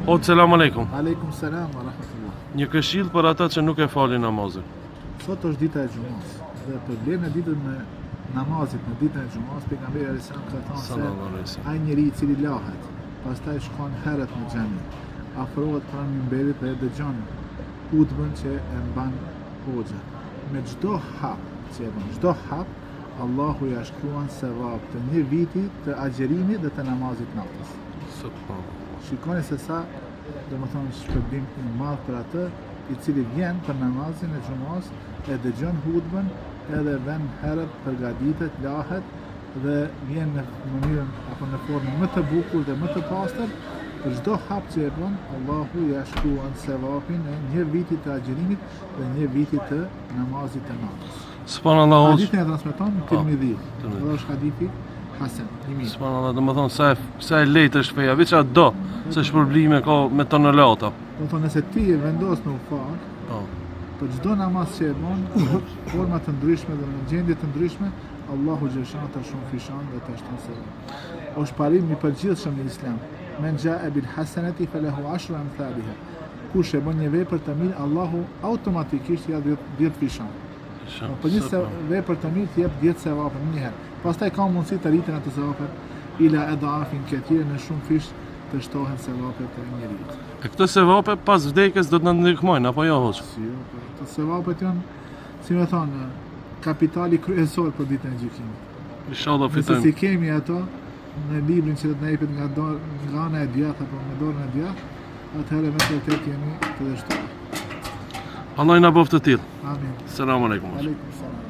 O, selam aleikum. Aleikum selam wa rahmatullah. Një këshill për ata që nuk e falin namazin. Sot është dita e xumës dhe problemi i ditën me namazit në ditën e xumës, pejgamberi alayhis salam ka thënë se ai njeriu i cili lahet, pastaj shkon herët në xhami, afrohet pranë minberit dhe dëgjon hutbën që e mban hoxha. Me çdo hap që e bën, çdo hap, Allahu ja shkruan sevap të një viti të agjerimit dhe të namazit natës. Shikoni se sa, domethënë, shpërblim i madh për atë i cili vjen për namazin e xumës, e dëgjon hutbën, edhe vën herët, përgatitet, lahet dhe vjen në mënyrën apo në formën më të bukur dhe më të pastër. Për çdo hap që e bën, Allahu ja shkruan sevapin e një viti të agjerimit dhe një viti të namazit të natës. Subhanallahu. Hadithin e transmeton Tirmidhi. Dhe është hadithi hasan, i mirë. Subhanallahu, domethënë sa e lehtë është feja, veç atë do, se shpërblime ka me tonelata. Domethënë nëse ti e vendos në ufar, për çdo namaz që e bën, forma të ndryshme dhe në gjendje të ndryshme, Allahu xhaleshan ta shumë fishan dhe ta shton se. Është parim i përgjithshëm në Islam. Men jaa bil hasanati falahu 10 amthaliha. Kush e bën një vepër të mirë, Allahu automatikisht ja 10 fishan. Po një vepër të mirë jep 10 sevape në një herë. Pastaj ka mundësi të rriten ato sevape ila edafin këtire në shumë fish të shtohen sevapet e njerit. E këtë sevape pas vdekjes do të na ndihmojnë apo jo hoç? Si, të sevapet janë, si më thonë, kapitali kryesor për ditën e gjykimit. Inshallah fitojmë. Nëse si kemi ato në librin që do të na jepet nga ana e djathtë apo me dorën e djathtë, atëherë me vërtet jemi të dështuar. Allah i na bëftë të tillë. Amin. Selam aleikum. Aleikum selam.